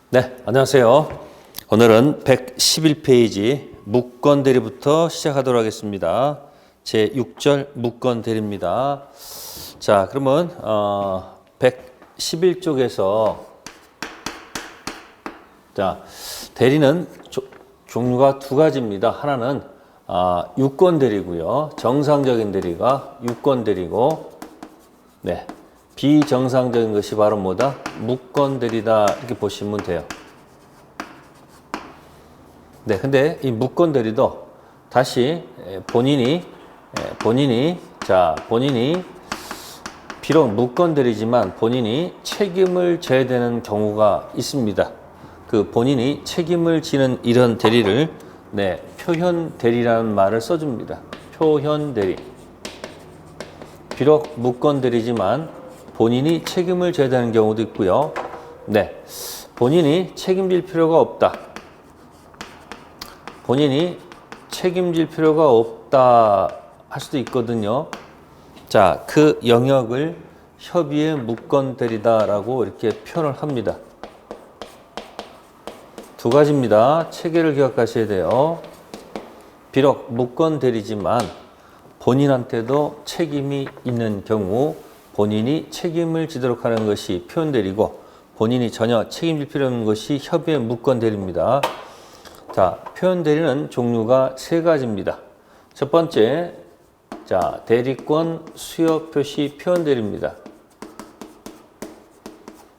네, 안녕하세요. 오늘은 111페이지 무권 대리부터 시작하도록 하겠습니다. 제 6절 무권 대리입니다. 자, 그러면 111쪽에서 자, 대리는 종류가 두 가지입니다. 하나는 유권 대리고요. 정상적인 대리가 유권 대리고, 네, 비정상적인 것이 바로 뭐다? 무권 대리다, 이렇게 보시면 돼요. 네, 근데 이 무권 대리도 다시 본인이 비록 무권 대리지만 본인이 책임을 져야 되는 경우가 있습니다. 그 본인이 책임을 지는 이런 대리를 표현 대리라는 말을 써줍니다. 표현 대리. 비록 무권 대리지만 본인이 책임을 져야 되는 경우도 있고요. 네, 본인이 책임질 필요가 없다. 본인이 책임질 필요가 없다 할 수도 있거든요. 자, 그 영역을 협의의 무권 대리다라고 이렇게 표현을 합니다. 두 가지입니다. 체계를 기억하셔야 돼요. 비록 무권 대리지만 본인한테도 책임이 있는 경우 본인이 책임을 지도록 하는 것이 표현 대리고, 본인이 전혀 책임질 필요 없는 것이 협의의 무권 대리입니다. 자, 표현 대리는 종류가 세 가지입니다. 첫 번째, 자, 대리권 수여 표시 표현 대리입니다.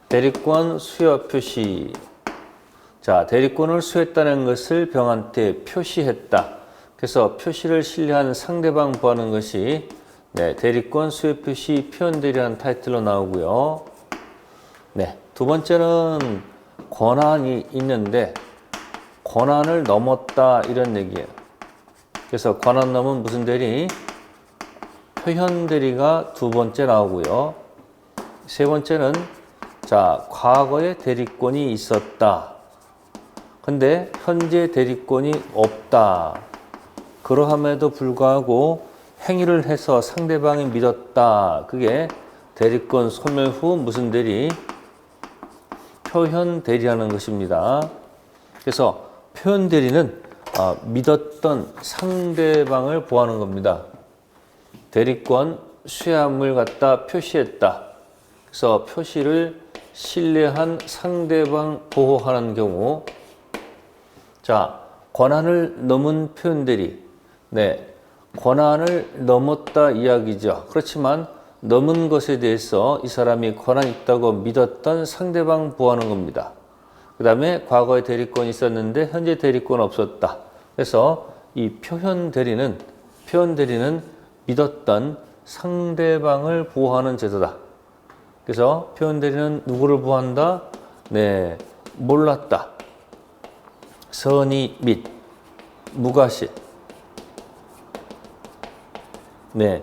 대리권 수여 표시. 자, 대리권을 수였다는 것을 병한테 표시했다. 그래서 표시를 신뢰한 상대방 보하는 것이 대리권 수여 표시 표현 대리라는 타이틀로 나오고요. 네, 두 번째는 권한이 있는데 권한을 넘었다, 이런 얘기예요. 그래서 권한 넘은 무슨 대리? 표현 대리가 두 번째 나오고요. 세 번째는 자, 과거에 대리권이 있었다. 근데 현재 대리권이 없다. 그러함에도 불구하고 행위를 해서 상대방이 믿었다. 그게 대리권 소멸 후 무슨 대리? 표현 대리라는 것입니다. 그래서 표현 대리는 믿었던 상대방을 보호하는 겁니다. 대리권 수여함을 갖다 표시했다. 그래서 표시를 신뢰한 상대방 보호하는 경우, 자, 권한을 넘은 표현 대리. 네, 권한을 넘었다 이야기죠. 그렇지만 넘은 것에 대해서 이 사람이 권한이 있다고 믿었던 상대방 보호하는 겁니다. 그 다음에 과거에 대리권이 있었는데 현재 대리권 없었다. 그래서 이 표현 대리는 믿었던 상대방을 보호하는 제도다. 그래서 표현 대리는 누구를 보호한다? 네, 몰랐다. 선의 및 무과실. 네,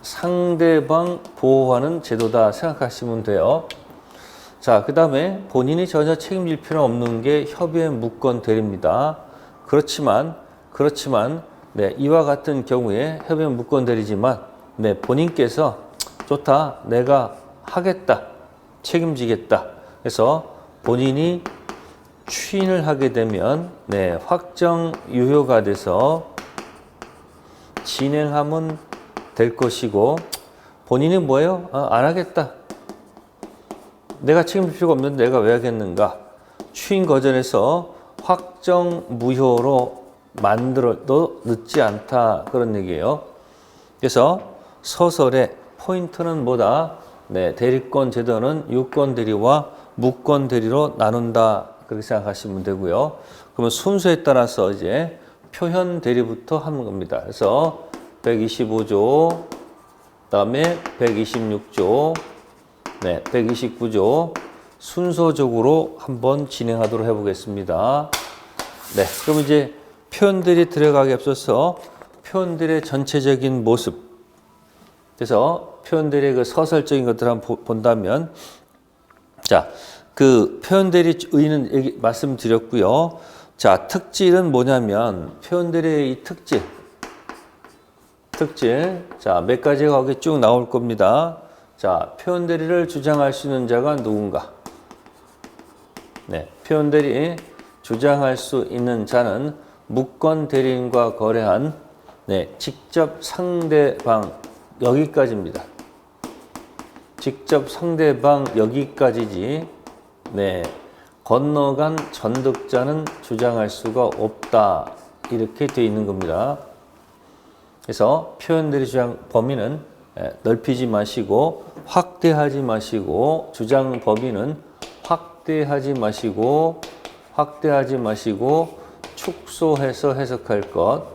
상대방 보호하는 제도다 생각하시면 돼요. 자, 그 다음에 본인이 전혀 책임질 필요 없는 게 협의의 무권 대리입니다. 그렇지만 이와 같은 경우에 협의의 무권 대리지만 본인께서 좋다, 내가 하겠다, 책임지겠다. 그래서 본인이 추인을 하게 되면 확정 유효가 돼서 진행하면 될 것이고, 본인이 뭐예요? 안 하겠다. 내가 책임질 필요가 없는데 내가 왜 하겠는가? 추인 거절해서 확정 무효로 만들어도 늦지 않다, 그런 얘기예요. 그래서 서설의 포인트는 뭐다? 대리권 제도는 유권 대리와 무권 대리로 나눈다, 그렇게 생각하시면 되고요. 그러면 순서에 따라서 이제 표현 대리부터 하는 겁니다. 그래서 125조, 그다음에 126조, 129조 순서적으로 한번 진행하도록 해보겠습니다. 네, 그럼 이제 표현들이 들어가기 앞서서 표현들의 전체적인 모습, 그래서 표현들의 그 서설적인 것들을 한번 본다면, 자, 그 표현들의 의의는 말씀드렸고요. 자, 특질은 뭐냐면 표현들의 이 특질, 자, 몇 가지가 거기 쭉 나올 겁니다. 자, 표현 대리를 주장할 수 있는 자가 누군가? 네, 표현대리 주장할 수 있는 자는 무권 대리인과 거래한 직접 상대방 여기까지입니다. 직접 상대방 여기까지지 건너간 전득자는 주장할 수가 없다. 이렇게 되어 있는 겁니다. 그래서 표현대리 주장 범위는 넓히지 마시고 확대하지 마시고 주장 범위는 확대하지 마시고 축소해서 해석할 것.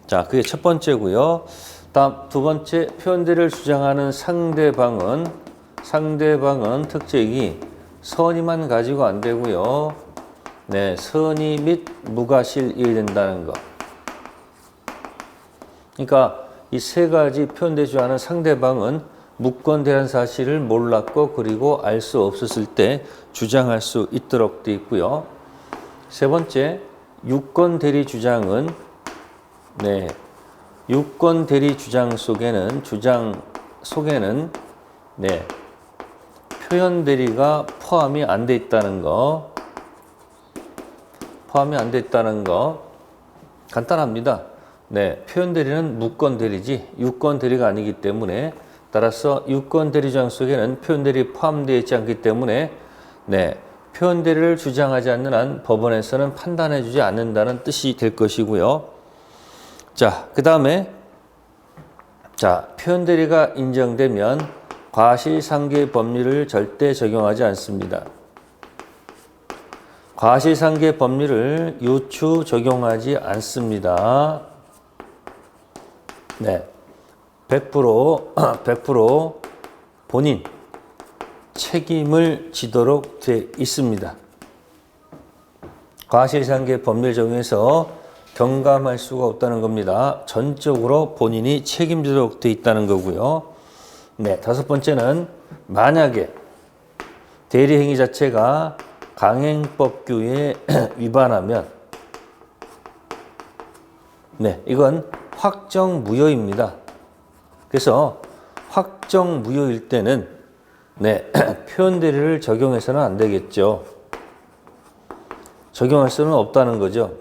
자, 그게 첫 번째고요. 다음 두 번째, 표현대리를 주장하는 상대방은 특징이 선의만 가지고 안 되고요. 선의 및 무과실이 된다는 것. 그러니까 이 세 가지 표현대리 주장하는 상대방은 무권대리라는 사실을 몰랐고 그리고 알 수 없었을 때 주장할 수 있도록 되어 있고요. 세 번째, 유권대리 주장은 유권대리 주장 속에는 표현대리가 포함이 안 돼 있다는 거. 간단합니다. 표현대리는 무권대리지 유권대리가 아니기 때문에 따라서 유권대리 주장 속에는 표현대리 포함되어 있지 않기 때문에 표현대리를 주장하지 않는 한 법원에서는 판단해 주지 않는다는 뜻이 될 것이고요. 자, 그 다음에 표현대리가 인정되면 과실상계 법률을 절대 적용하지 않습니다. 과실상계 법률을 요추 적용하지 않습니다. 100% 본인 책임을 지도록 되어 있습니다. 과실상계 법률 적용해서 경감할 수가 없다는 겁니다. 전적으로 본인이 책임지도록 되어 있다는 거고요. 다섯 번째는 만약에 대리행위 자체가 강행법규에 위반하면 이건 확정무효입니다. 그래서 확정무효일 때는 표현대리를 적용해서는 안 되겠죠. 적용할 수는 없다는 거죠.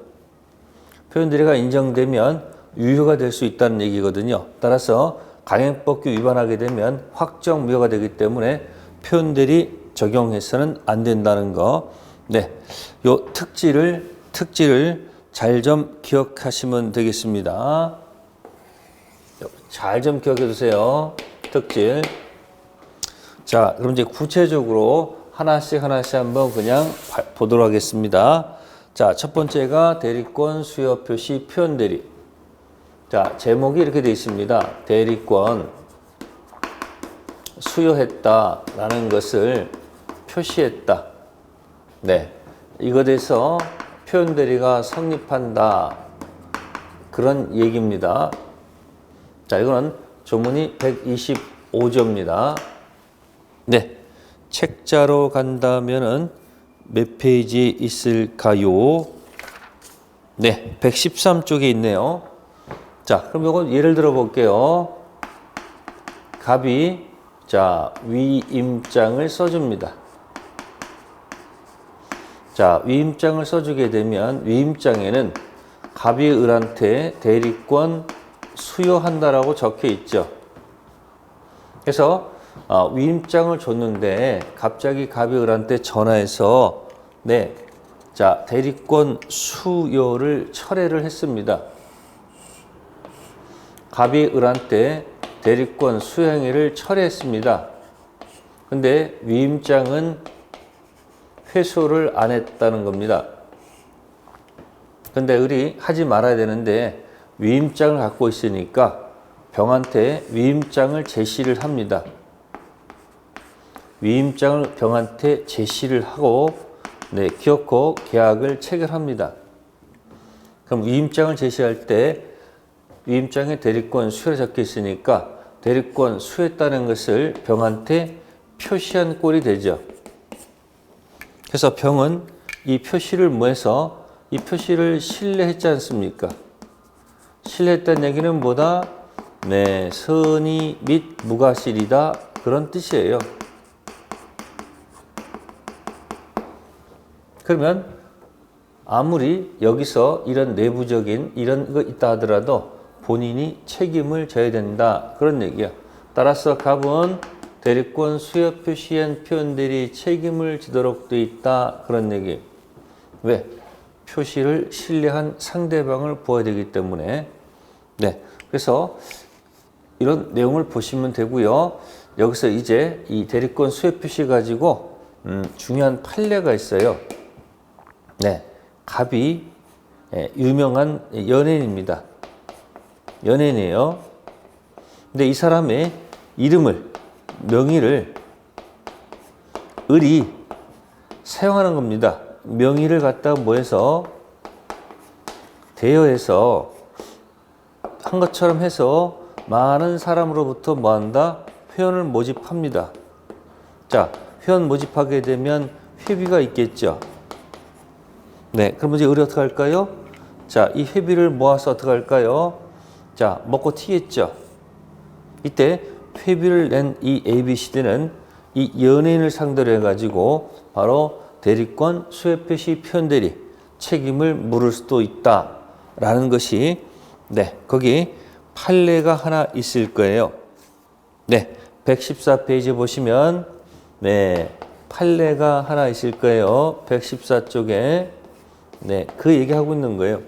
표현대리가 인정되면 유효가 될 수 있다는 얘기거든요. 따라서 강행법규 위반하게 되면 확정무효가 되기 때문에 표현대리 적용해서는 안 된다는 거. 요 특질을 잘 좀 기억하시면 되겠습니다. 잘 좀 기억해 두세요. 특질. 자, 그럼 이제 구체적으로 하나씩 한번 그냥 보도록 하겠습니다. 자, 첫 번째가 대리권 수요 표시 표현대리. 자, 제목이 이렇게 되어 있습니다. 대리권 수요했다라는 것을 표시했다. 이것에서 표현대리가 성립한다. 그런 얘기입니다. 자, 이거는 조문이 125조입니다. 책자로 간다면은 몇 페이지에 있을까요? 113쪽에 있네요. 자, 그럼 이건 예를 들어 볼게요. 갑이 위임장을 써줍니다. 자, 위임장을 써주게 되면 위임장에는 갑이 을한테 대리권 수요한다라고 적혀 있죠. 그래서 위임장을 줬는데 갑자기 갑이 을한테 전화해서 대리권 수요를 철회를 했습니다. 갑이 을한테 대리권 수요 행위를 철회했습니다. 근데 위임장은 회수를 안 했다는 겁니다. 근데 을이 하지 말아야 되는데 위임장을 갖고 있으니까 병한테 위임장을 제시를 합니다. 위임장을 병한테 제시를 하고 기어코 계약을 체결합니다. 그럼 위임장을 제시할 때 위임장에 대리권 수요가 적혀 있으니까 대리권 수요했다는 것을 병한테 표시한 꼴이 되죠. 그래서 병은 이 표시를 뭐해서 이 표시를 신뢰했지 않습니까? 신뢰했다는 얘기는 뭐다? 선의 및 무과실이다. 그런 뜻이에요. 그러면 아무리 여기서 이런 내부적인 이런 거 있다 하더라도 본인이 책임을 져야 된다. 그런 얘기야. 따라서 갑은 대리권 수여 표시한 표현들이 책임을 지도록 돼 있다. 그런 얘기. 왜? 표시를 신뢰한 상대방을 보아야 되기 때문에. 네. 그래서 이런 내용을 보시면 되고요. 여기서 이제 이 대리권 수여 표시 가지고 중요한 판례가 있어요. 네. 갑이 유명한 연예인입니다. 연예인이에요. 근데 이 사람의 이름을, 명의를 을이 사용하는 겁니다. 명의를 갖다가 뭐해서 대여해서 한 것처럼 해서 많은 사람으로부터 뭐한다? 회원을 모집합니다. 자, 회원 모집하게 되면 회비가 있겠죠. 네, 그럼 이제 을이 어떻게 할까요? 자, 이 회비를 모아서 어떻게 할까요? 자, 먹고 튀겠죠. 이때 회비를 낸 이 ABCD는 이 연예인을 상대로 해가지고 바로 대리권 수혜표시 표현대리 책임을 물을 수도 있다라는 것이 네, 거기 판례가 하나 있을 거예요. 네, 114페이지 보시면 네, 판례가 하나 있을 거예요. 114쪽에 네, 그 얘기하고 있는 거예요.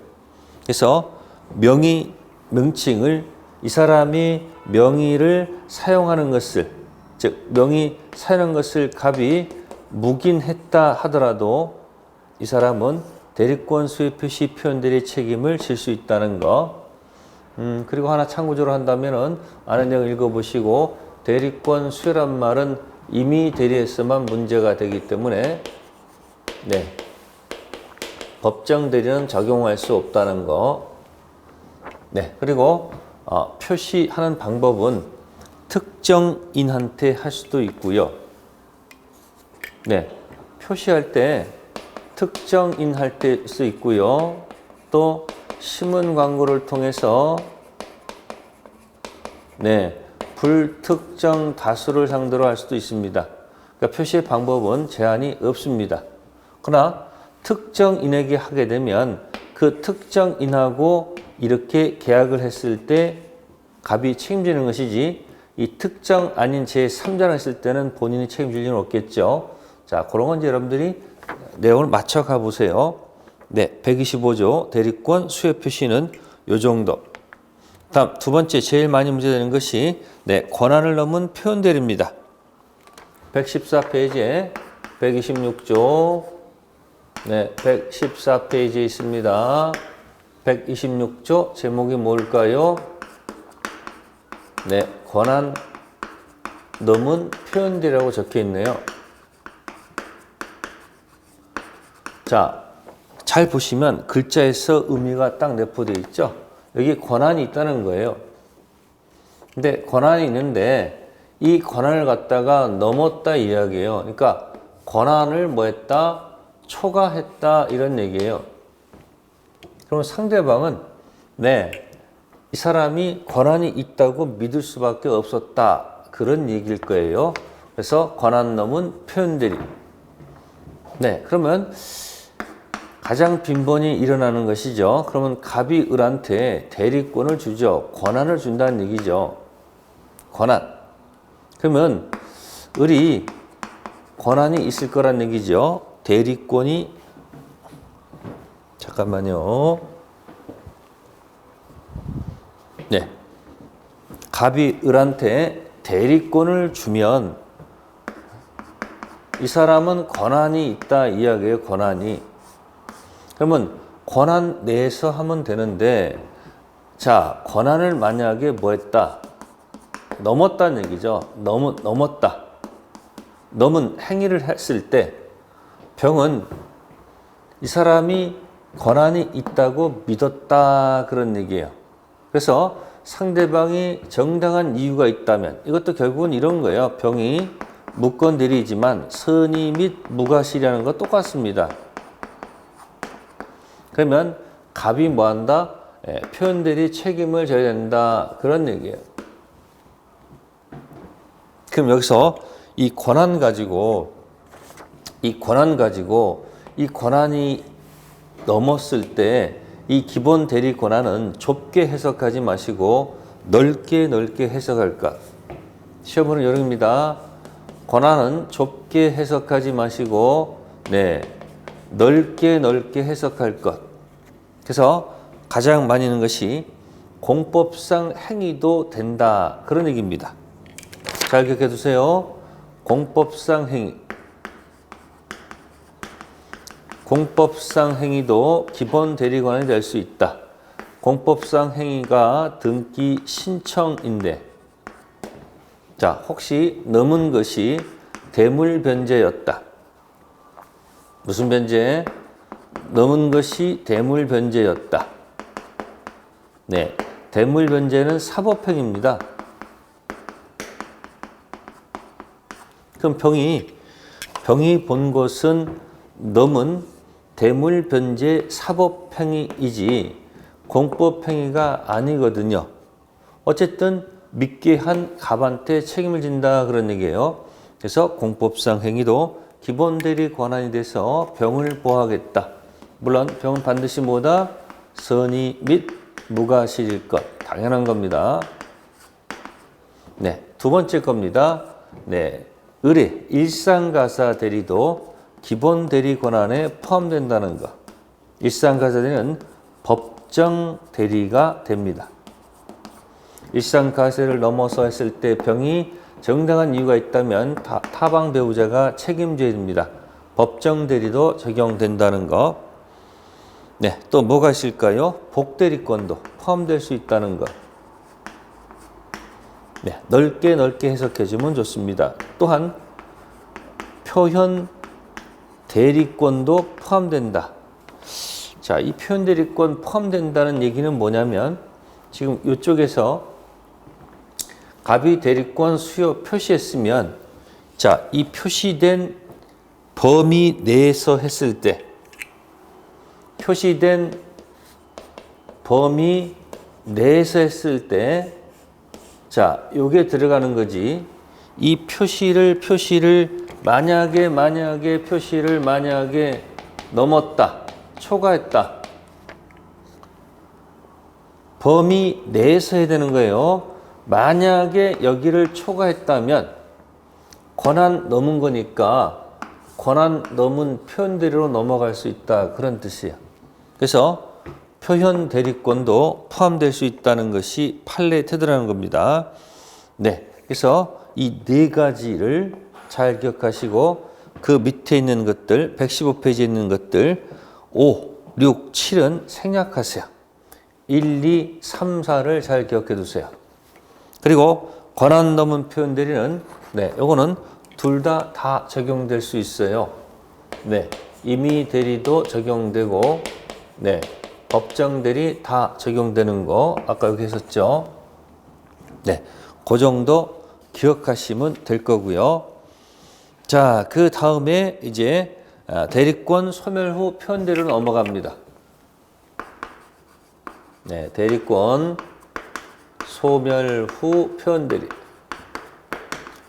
그래서 명의, 명칭을 이 사람이 명의를 사용하는 것을, 즉 명의 사용하는 것을 갑이 묵인했다 하더라도 이 사람은 대리권 수의 표시 표현들의 책임을 질 수 있다는 거. 그리고 하나 참고적으로 한다면은 아는 내용 읽어보시고 대리권 수요란 말은 이미 대리했으면 문제가 되기 때문에 네. 법정 대리는 적용할 수 없다는 거. 네. 그리고 표시하는 방법은 특정인한테 할 수도 있고요. 네. 표시할 때 특정인 할 때 수 있고요. 또 신문 광고를 통해서 네. 불특정 다수를 상대로 할 수도 있습니다. 그러니까 표시의 방법은 제한이 없습니다. 그러나 특정인에게 하게 되면 그 특정인하고 이렇게 계약을 했을 때 갑이 책임지는 것이지 이 특정 아닌 제3자를 했을 때는 본인이 책임질 일은 없겠죠. 자, 그런 건 이제 여러분들이 내용을 맞춰 가보세요. 네, 125조 대리권 수요 표시는 요 정도. 다음 두 번째 제일 많이 문제되는 것이 네, 권한을 넘은 표현대리입니다. 114페이지에 126조 네, 114페이지에 있습니다. 126조 제목이 뭘까요? 네, 권한 넘은 표현대리라고 적혀 있네요. 자, 잘 보시면 글자에서 의미가 딱 내포되어 있죠? 여기 권한이 있다는 거예요. 근데 권한이 있는데 이 권한을 갖다가 넘었다 이야기예요. 그러니까 권한을 뭐 했다? 초과했다 이런 얘기예요. 그럼 상대방은 네, 이 사람이 권한이 있다고 믿을 수밖에 없었다. 그런 얘기일 거예요. 그래서 권한 넘은 표현들이. 네, 그러면 가장 빈번히 일어나는 것이죠. 그러면 갑이 을한테 대리권을 주죠. 권한을 준다는 얘기죠. 권한. 그러면 을이 권한이 있을 거란 얘기죠. 대리권이 잠깐만요. 네. 갑이 을한테 대리권을 주면 이 사람은 권한이 있다 이야기예요. 권한이. 그러면 권한 내에서 하면 되는데 자, 권한을 만약에 뭐 했다? 넘었다는 얘기죠. 넘었다. 넘은 행위를 했을 때 병은 이 사람이 권한이 있다고 믿었다 그런 얘기예요. 그래서 상대방이 정당한 이유가 있다면 이것도 결국은 이런 거예요. 병이 무건대리지만 선의 및 무과실이라는 거 똑같습니다. 그러면 갑이 뭐한다? 표현대리 책임을 져야 된다 그런 얘기예요. 그럼 여기서 이 권한 가지고 이 권한이 넘었을 때 이 기본 대리 권한은 좁게 해석하지 마시고 넓게 해석할 것. 시험은 요령입니다. 권한은 좁게 해석하지 마시고 넓게 해석할 것. 그래서 가장 많이 있는 것이 공법상 행위도 된다. 그런 얘기입니다. 잘 기억해 두세요. 공법상 행위. 공법상 행위도 기본 대리권이 될 수 있다. 공법상 행위가 등기 신청인데, 자, 혹시 넘은 것이 대물 변제였다. 무슨 변제? 넘은 것이 대물 변제였다. 네, 대물 변제는 사법행위입니다. 그럼 병이 본 것은 넘은 대물 변제 사법행위이지 공법행위가 아니거든요. 어쨌든 믿게 한 갑한테 책임을 진다 그런 얘기예요. 그래서 공법상 행위도 기본 대리 권한이 돼서 병을 보호하겠다. 물론 병은 반드시 뭐다? 선의 및 무과실일 것. 당연한 겁니다. 네, 두 번째 겁니다. 네, 의뢰, 일상가사 대리도 기본 대리 권한에 포함된다는 것. 일상가사 대리는 법정 대리가 됩니다. 일상가사를 넘어서 했을 때 병이 정당한 이유가 있다면 타방 배우자가 책임져야 됩니다. 법정 대리도 적용된다는 것. 네, 또 뭐가 있을까요? 복대리권도 포함될 수 있다는 것. 네, 넓게 해석해주면 좋습니다. 또한 표현 대리권도 포함된다. 자, 이 표현 대리권 포함된다는 얘기는 뭐냐면 지금 이쪽에서 갑이 대리권 수요 표시했으면, 자, 이 표시된 범위 내에서 했을 때, 표시된 범위 내에서 했을 때, 자, 요게 들어가는 거지. 이 표시를 만약에 표시를 넘었다, 초과했다. 범위 내에서 해야 되는 거예요. 만약에 여기를 초과했다면 권한 넘은 거니까 권한 넘은 표현 대리로 넘어갈 수 있다. 그런 뜻이에요. 그래서 표현 대리권도 포함될 수 있다는 것이 판례 태도라는 겁니다. 네, 그래서 이 네 가지를 잘 기억하시고 그 밑에 있는 것들, 115페이지에 있는 것들 5, 6, 7은 생략하세요. 1, 2, 3, 4를 잘 기억해 두세요. 그리고 권한 넘은 표현 대리는 요거는 둘 다 적용될 수 있어요. 네, 임의 대리도 적용되고 법정 대리 다 적용되는 거 아까 여기 했었죠. 네, 그 정도 기억하시면 될 거고요. 자, 그 다음에 이제 대리권 소멸 후 표현 대리로 넘어갑니다. 네, 대리권 소멸 후 표현 대리.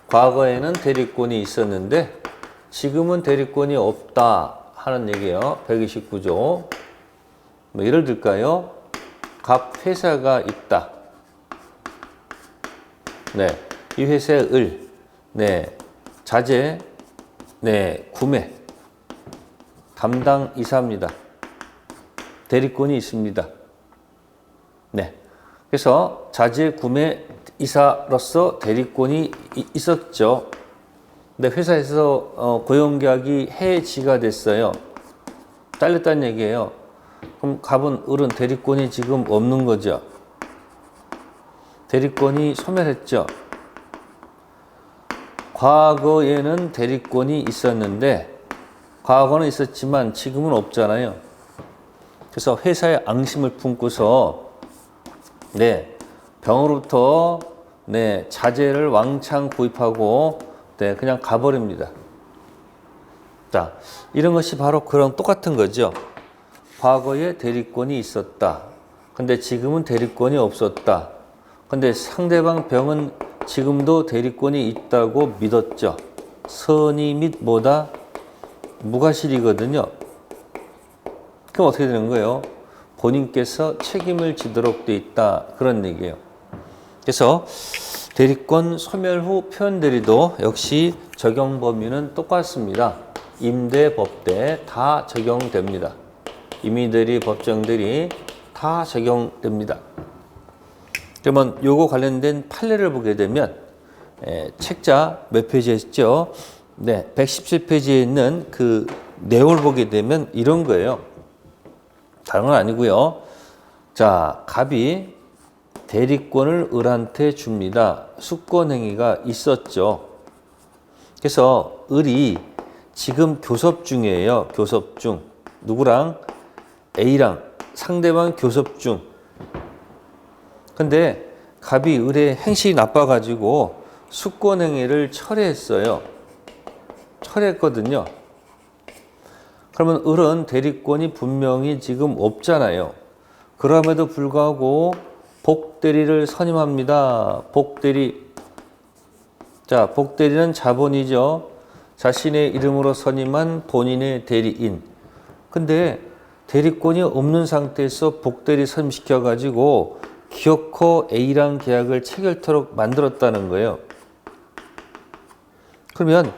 과거에는 대리권이 있었는데 지금은 대리권이 없다 하는 얘기예요. 129조. 뭐 예를 들까요? 갑 회사가 있다. 네, 이 회사의 자재, 구매, 담당 이사입니다. 대리권이 있습니다. 네, 그래서 자재 구매 이사로서 대리권이 있었죠. 근데 회사에서 고용계약이 해지가 됐어요. 잘렸다는 얘기예요. 그럼 갑은 을은 대리권이 지금 없는 거죠. 대리권이 소멸했죠. 과거에는 대리권이 있었는데 과거는 있었지만 지금은 없잖아요. 그래서 회사에 앙심을 품고서 병으로부터 자재를 왕창 구입하고 그냥 가버립니다. 자, 이런 것이 바로 그런 똑같은 거죠. 과거에 대리권이 있었다. 근데 지금은 대리권이 없었다. 근데 상대방 병은 지금도 대리권이 있다고 믿었죠. 선의 및 무과실이거든요. 그럼 어떻게 되는 거예요? 본인께서 책임을 지도록 돼 있다. 그런 얘기예요. 그래서 대리권 소멸 후 표현대리도 역시 적용 범위는 똑같습니다. 임대, 법대 다 적용됩니다. 임의대리, 법정대리 다 적용됩니다. 그러면 요거 관련된 판례를 보게 되면 책자 몇 페이지에 있죠? 네, 117페이지에 있는 그 내용을 보게 되면 이런 거예요. 다른 건 아니고요. 자, 갑이 대리권을 을한테 줍니다. 수권행위가 있었죠. 그래서 을이 지금 교섭 중이에요. 교섭 중. 누구랑? A랑 상대방 교섭 중. 근데 갑이 을의 행실이 나빠가지고 수권행위를 철회했어요. 철회했거든요. 그러면 을은 대리권이 분명히 지금 없잖아요. 그럼에도 불구하고 복대리를 선임합니다. 복대리. 자, 복대리는 자본이죠. 자신의 이름으로 선임한 본인의 대리인. 근데 대리권이 없는 상태에서 복대리 선임시켜가지고 기어코 A랑 계약을 체결토록 만들었다는 거예요. 그러면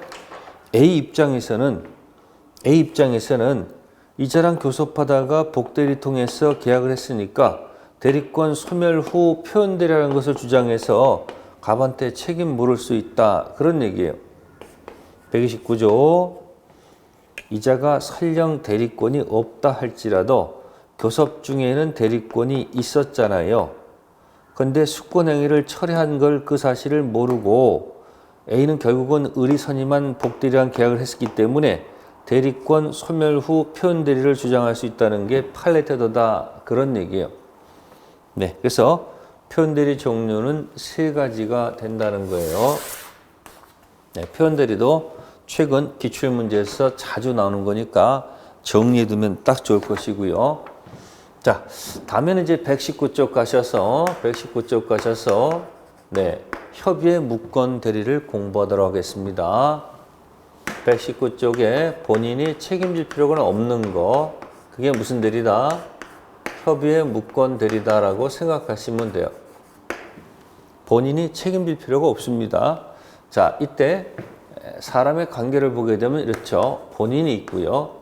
A 입장에서는 이자랑 교섭하다가 복대리 통해서 계약을 했으니까 대리권 소멸 후 표현대리라는 것을 주장해서 갑한테 책임 물을 수 있다. 그런 얘기예요. 129조 이자가 설령 대리권이 없다 할지라도 교섭 중에는 대리권이 있었잖아요. 근데 수권행위를 철회한 걸 그 사실을 모르고 A는 결국은 을이 선임한 복대리랑 계약을 했기 때문에 대리권 소멸 후 표현대리를 주장할 수 있다는 게 판례 태도다. 그런 얘기예요. 네, 그래서 표현대리 종류는 세 가지가 된다는 거예요. 네, 표현대리도 최근 기출문제에서 자주 나오는 거니까 정리해두면 딱 좋을 것이고요. 자, 다음에는 이제 119쪽 가셔서 네, 협의의 무권 대리를 공부하도록 하겠습니다. 119쪽에 본인이 책임질 필요가 없는 거, 그게 무슨 대리다? 협의의 무권 대리다라고 생각하시면 돼요. 본인이 책임질 필요가 없습니다. 자, 이때 사람의 관계를 보게 되면 이렇죠. 본인이 있고요.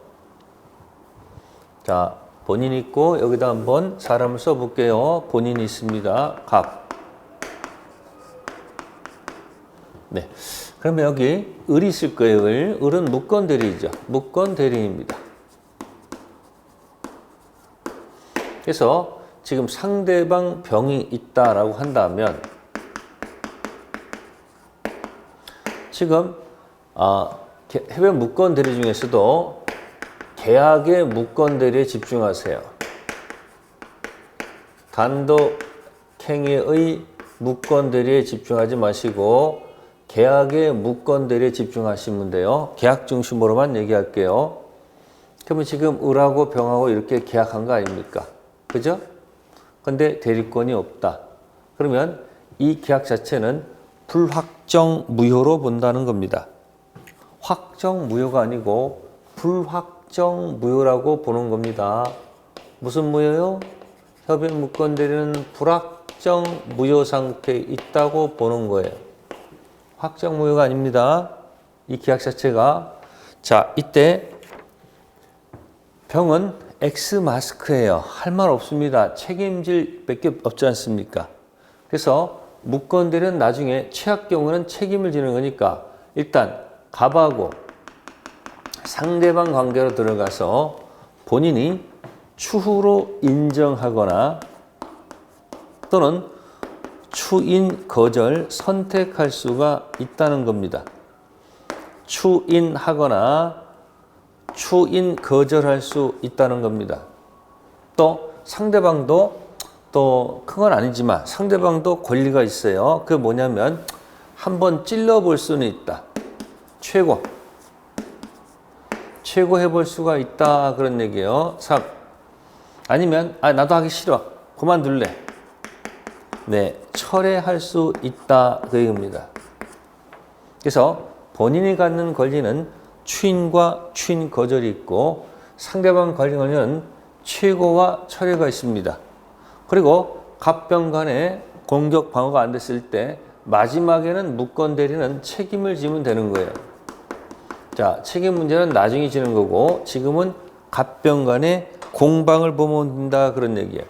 자, 본인이 있고 여기다 한번 사람을 써볼게요. 본인이 있습니다. 갑. 네. 그러면 여기 을이 있을 거예요. 을은 무권 대리이죠. 무권 대리입니다. 그래서 지금 상대방 병이 있다라고 한다면 지금 해외 무권 대리 중에서도 계약의 무권 대리에 집중하세요. 단독행위의 무권 대리에 집중하지 마시고 계약의 무권 대리에 집중하시면 돼요. 계약 중심으로만 얘기할게요. 그러면 지금 을하고 병하고 이렇게 계약한 거 아닙니까? 그죠? 근데 대리권이 없다. 그러면 이 계약 자체는 불확정 무효로 본다는 겁니다. 확정 무효가 아니고 불확정 무효라고 보는 겁니다. 무슨 무효요? 협의 무권 대리는 불확정 무효 상태에 있다고 보는 거예요. 확정 무효가 아닙니다. 이 계약 자체가. 자, 이때 병은 X 마스크예요. 할 말 없습니다. 책임질 밖에 없지 않습니까? 그래서 무권 대리는 나중에 최악 경우는 책임을 지는 거니까 일단 갑하고 상대방 관계로 들어가서 본인이 추후로 인정하거나 또는 추인 거절 선택할 수가 있다는 겁니다. 추인하거나 추인 거절할 수 있다는 겁니다. 또 상대방도 또 큰 건 아니지만 상대방도 권리가 있어요. 그게 뭐냐면 한번 찔러볼 수는 있다. 최고 해볼 수가 있다. 그런 얘기예요. 3. 아니면 나도 하기 싫어. 그만둘래. 네, 철회할 수 있다. 그 얘기입니다. 그래서 본인이 갖는 권리는 추인과 추인 거절이 있고 상대방 권리는 최고와 철회가 있습니다. 그리고 갑병 간의 공격 방어가 안 됐을 때 마지막에는 무권 대리는 책임을 지면 되는 거예요. 자, 책임 문제는 나중에 지는 거고 지금은 갑병 간의 공방을 보면 된다 그런 얘기예요.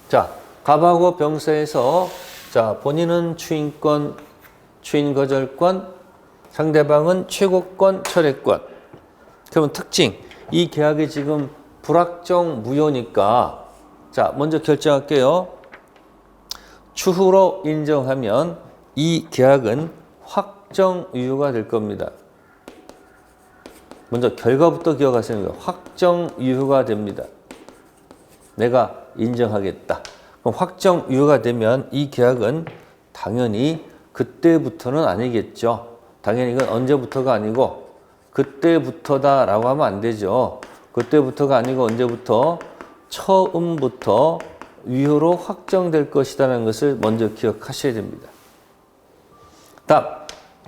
자, 갑하고 병 사이에서 자, 본인은 추인권, 추인 거절권, 상대방은 최고권, 철회권. 그러면 특징, 이 계약이 지금 불확정 무효니까 자, 먼저 결정할게요. 추후로 인정하면 이 계약은 확정 유효가 될 겁니다. 먼저 결과부터 기억하시는 거예요. 확정 유효가 됩니다. 내가 인정하겠다. 그럼 확정 유효가 되면 이 계약은 당연히 그때부터는 아니겠죠. 당연히 이건 언제부터가 아니고 그때부터다라고 하면 안 되죠. 그때부터가 아니고 언제부터? 처음부터 유효로 확정될 것이라는 것을 먼저 기억하셔야 됩니다. 다음,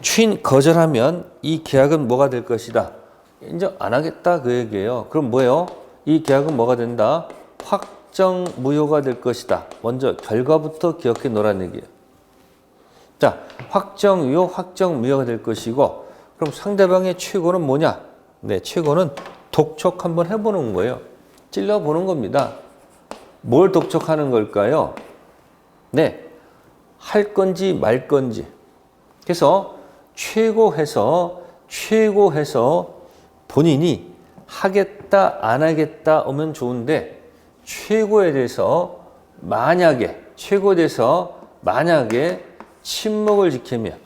추인 거절하면 이 계약은 뭐가 될 것이다? 인정 안 하겠다 그 얘기예요. 그럼 뭐예요? 이 계약은 뭐가 된다? 확정 무효가 될 것이다. 먼저 결과부터 기억해 놓으라는 얘기예요. 자, 확정 유효, 확정 무효가 될 것이고 그럼 상대방의 최고는 뭐냐? 네, 최고는 독촉 한번 해보는 거예요. 찔러보는 겁니다. 뭘 독촉하는 걸까요? 네, 할 건지 말 건지. 그래서 최고해서 본인이 하겠다 안 하겠다 오면 좋은데 최고에 대해서 만약에 침묵을 지키면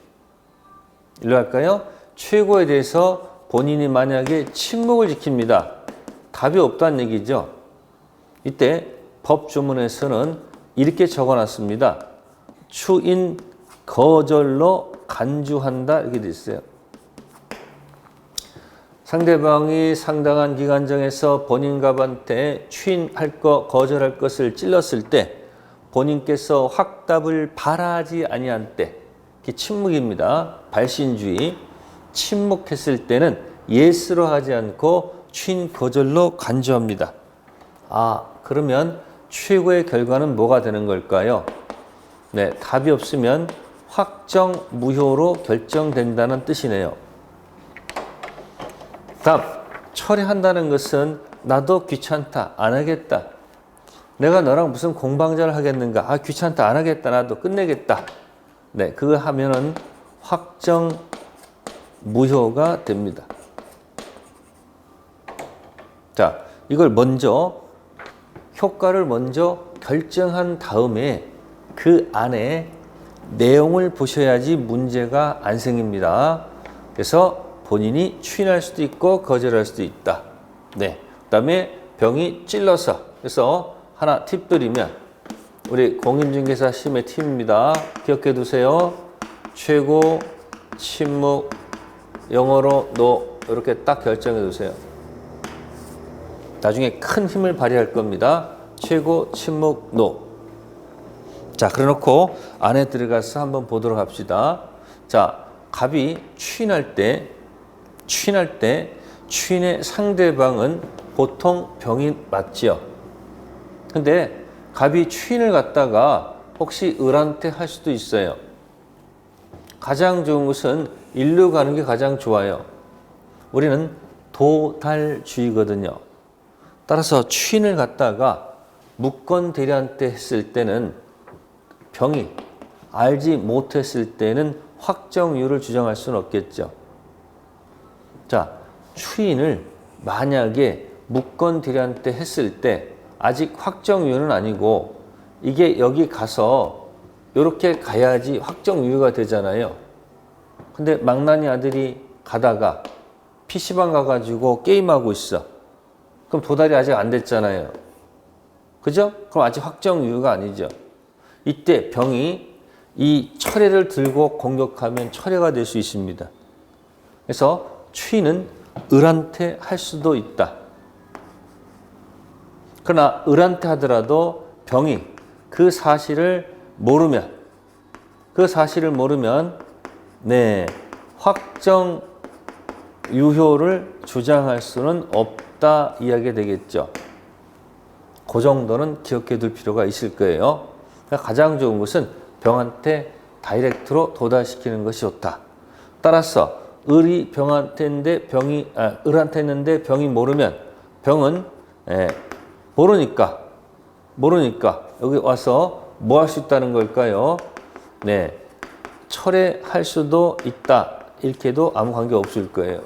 일로 할까요? 최고에 대해서 본인이 만약에 침묵을 지킵니다. 답이 없다는 얘기죠. 이때 법조문에서는 이렇게 적어놨습니다. 추인 거절로 간주한다 이렇게 돼 있어요. 상대방이 상당한 기간 정해서 본인갑한테 추인할 것, 거절할 것을 찔렀을 때 본인께서 확답을 바라지 아니한 때 이게 침묵입니다. 발신주의. 침묵했을 때는 예스로 하지 않고 추인 거절로 간주합니다. 아, 그러면 최고의 결과는 뭐가 되는 걸까요? 네, 답이 없으면 확정 무효로 결정된다는 뜻이네요. 다음, 철회한다는 것은 나도 귀찮다, 안 하겠다. 내가 너랑 무슨 공방전을 하겠는가? 아, 귀찮다, 안 하겠다, 나도 끝내겠다. 네, 그거 하면은 확정 무효가 됩니다. 자, 이걸 먼저 효과를 먼저 결정한 다음에 그 안에 내용을 보셔야지 문제가 안 생깁니다. 그래서 본인이 추인할 수도 있고 거절할 수도 있다. 네. 그다음에 병이 찔러서 그래서 하나 팁 드리면 우리 공인중개사 심의 팁입니다. 기억해 두세요. 최고, 침묵, 영어로 노 이렇게 딱 결정해 두세요. 나중에 큰 힘을 발휘할 겁니다. 최고, 침묵, 노. 자, 그래놓고 안에 들어가서 한번 보도록 합시다. 자, 갑이 추인할 때 추인의 상대방은 보통 병이 맞죠. 근데 갑이 추인을 갖다가 혹시 을한테 할 수도 있어요. 가장 좋은 것은 일로 가는 게 가장 좋아요. 우리는 도달주의거든요. 따라서 추인을 갖다가 무권 대리한테 했을 때는 병이 알지 못했을 때는 확정유효를 주장할 수는 없겠죠. 자, 추인을 만약에 무권 대리한테 했을 때 아직 확정유효는 아니고 이게 여기 가서 이렇게 가야지 확정유효가 되잖아요. 근데 망나니 아들이 가다가 PC방 가가지고 게임하고 있어. 그럼 도달이 아직 안 됐잖아요. 그죠? 그럼 아직 확정유효가 아니죠. 이때 병이 이 철회를 들고 공격하면 철회가 될 수 있습니다. 그래서 추인은 을한테 할 수도 있다. 그러나 을한테 하더라도 병이 그 사실을 모르면 네, 확정 유효를 주장할 수는 없다 이야기 되겠죠. 그 정도는 기억해 둘 필요가 있을 거예요. 그러니까 가장 좋은 것은 병한테 다이렉트로 도달시키는 것이 좋다. 따라서 을이 병한테 있는데 을한테 있는데 병이 모르면 병은 모르니까 여기 와서 뭐 할 수 있다는 걸까요? 네, 철회할 수도 있다. 이렇게 해도 아무 관계 없을 거예요.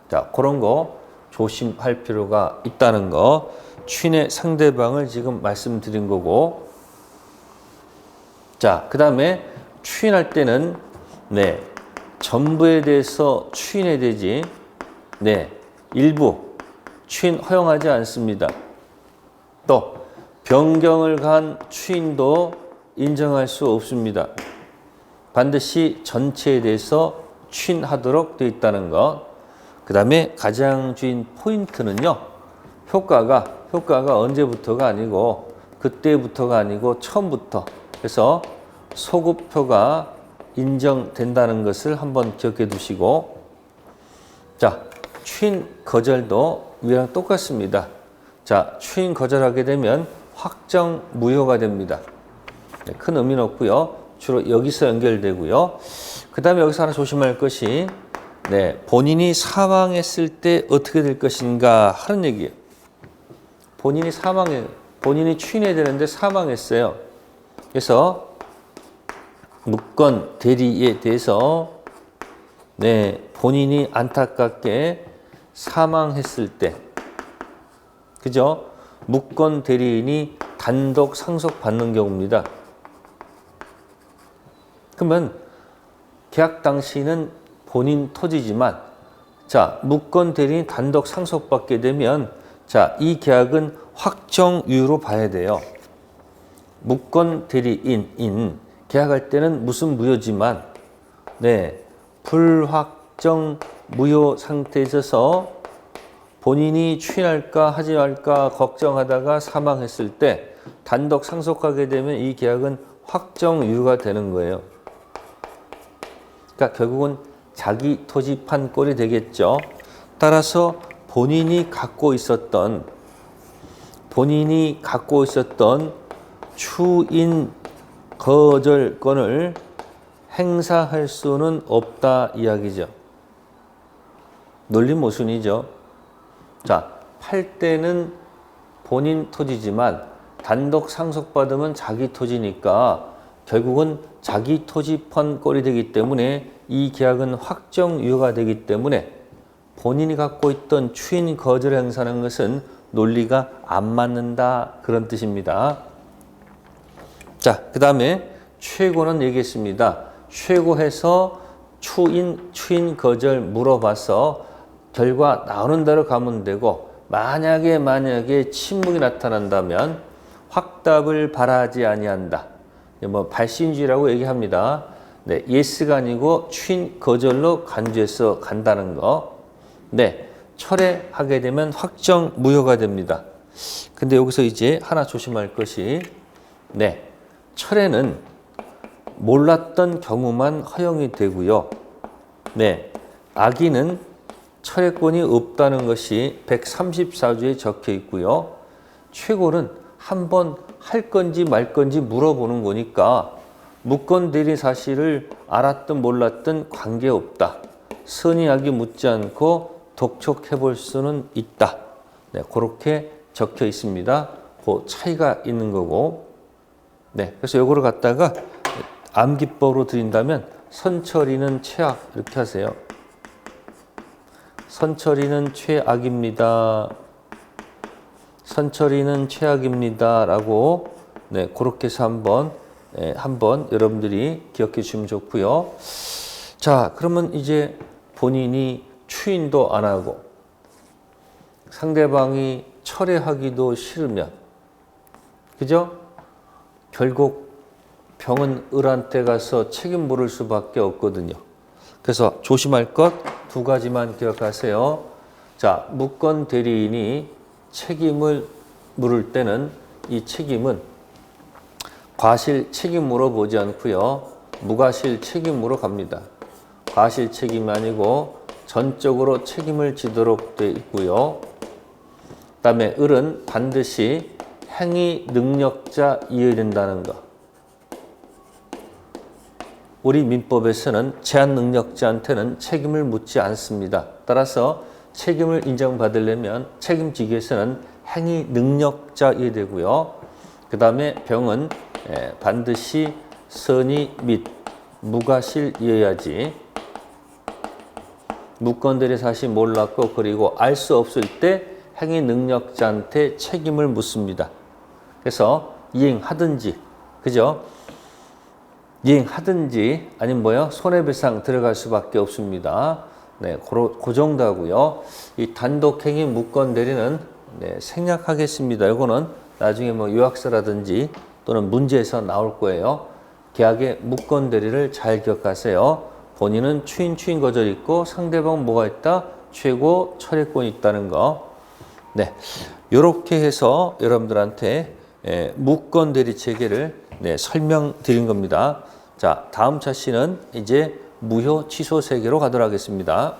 자, 그런 거 조심할 필요가 있다는 거. 취인의 상대방을 지금 말씀드린 거고. 자, 그 다음에 취인할 때는 네, 전부에 대해서 취인해야 되지. 네, 일부 취인 허용하지 않습니다. 또 변경을 간 취인도 인정할 수 없습니다. 반드시 전체에 대해서 취인하도록 되어 있다는 것. 그 다음에 가장 주인 포인트는요. 효과가 언제부터가 아니고 그때부터가 아니고 처음부터. 그래서 소급효가 인정된다는 것을 한번 기억해 두시고, 자, 취인 거절도 위랑 똑같습니다. 자, 취인 거절하게 되면 확정 무효가 됩니다. 네, 큰 의미는 없고요. 주로 여기서 연결되고요. 그 다음에 여기서 하나 조심할 것이 네, 본인이 사망했을 때 어떻게 될 것인가 하는 얘기예요. 본인이 취인해야 되는데 사망했어요. 그래서 묵건 대리에 대해서 네, 본인이 안타깝게 사망했을 때, 그죠? 묵건 대리인이 단독 상속받는 경우입니다. 그러면 계약 당시는 본인 토지지만, 자, 묵건 대리인이 단독 상속받게 되면, 자, 이 계약은 확정유효로 봐야 돼요. 묵건 대리인인 계약할 때는 무슨 무효지만, 네, 불확정 무효 상태에 있어서 본인이 취인할까 하지 말까 걱정하다가 사망했을 때 단독 상속하게 되면 이 계약은 확정유효가 되는 거예요. 그러니까 결국은 자기 토지 판 꼴이 되겠죠. 따라서 본인이 갖고 있었던 추인 거절권을 행사할 수는 없다 이야기죠. 논리 모순이죠. 자, 팔 때는 본인 토지지만 단독 상속받으면 자기 토지니까 결국은 자기 토지 판 꼴이 되기 때문에 이 계약은 확정유효가 되기 때문에 본인이 갖고 있던 추인 거절 행사하는 것은 논리가 안 맞는다 그런 뜻입니다. 자, 그 다음에 최고는 얘기했습니다. 최고해서 추인 거절 물어봐서 결과 나오는 대로 가면 되고, 만약에 침묵이 나타난다면 확답을 바라지 아니한다. 뭐 발신주의라고 얘기합니다. 네, 예스가 아니고 추인 거절로 간주해서 간다는 거. 네, 철회하게 되면 확정 무효가 됩니다. 근데 여기서 이제 하나 조심할 것이, 네, 철회는 몰랐던 경우만 허용이 되고요. 네, 악의는 철회권이 없다는 것이 134조에 적혀 있고요. 최고는 한번 할 건지 말 건지 물어보는 거니까 묵건 대리 사실을 알았든 몰랐든 관계없다. 선의 악이 묻지 않고 독촉해 볼 수는 있다. 네, 그렇게 적혀 있습니다. 그 차이가 있는 거고. 네, 그래서 요거를 갖다가 암기법으로 드린다면 선처리는 최악 이렇게 하세요. 선처리는 최악입니다. 선처리는 최악입니다. 라고 네, 그렇게 해서 한번 여러분들이 기억해 주시면 좋고요. 자, 그러면 이제 본인이 추인도 안 하고 상대방이 철회하기도 싫으면, 그죠? 결국 병은 을한테 가서 책임 물을 수밖에 없거든요. 그래서 조심할 것 두 가지만 기억하세요. 자, 묵건 대리인이 책임을 물을 때는 이 책임은 과실 책임으로 보지 않고요. 무과실 책임으로 갑니다. 과실 책임이 아니고 전적으로 책임을 지도록 되어 있고요. 그다음에 을은 반드시 행위 능력자 이어야 된다는 거. 우리 민법에서는 제한 능력자한테는 책임을 묻지 않습니다. 따라서 책임을 인정받으려면 책임지기 위해서는 행위 능력자이어야 되고요. 그 다음에 병은 반드시 선의 및 무과실이어야지. 무건들의 사실 몰랐고 그리고 알 수 없을 때 행위 능력자한테 책임을 묻습니다. 그래서 이행하든지, 그죠? 이행하든지 아니면 뭐요? 손해배상 들어갈 수밖에 없습니다. 네, 그 정도 하고요. 이 단독행위 무건대리는 생략하겠습니다. 이거는 나중에 뭐 요약서라든지 또는 문제에서 나올 거예요. 계약의 무건대리를 잘 기억하세요. 본인은 추인 거절 있고 상대방은 뭐가 있다? 최고 철회권이 있다는 거. 네, 이렇게 해서 여러분들한테 무건대리 체계를 설명드린 겁니다. 자, 다음 차시는 이제 무효 취소 세계로 가도록 하겠습니다.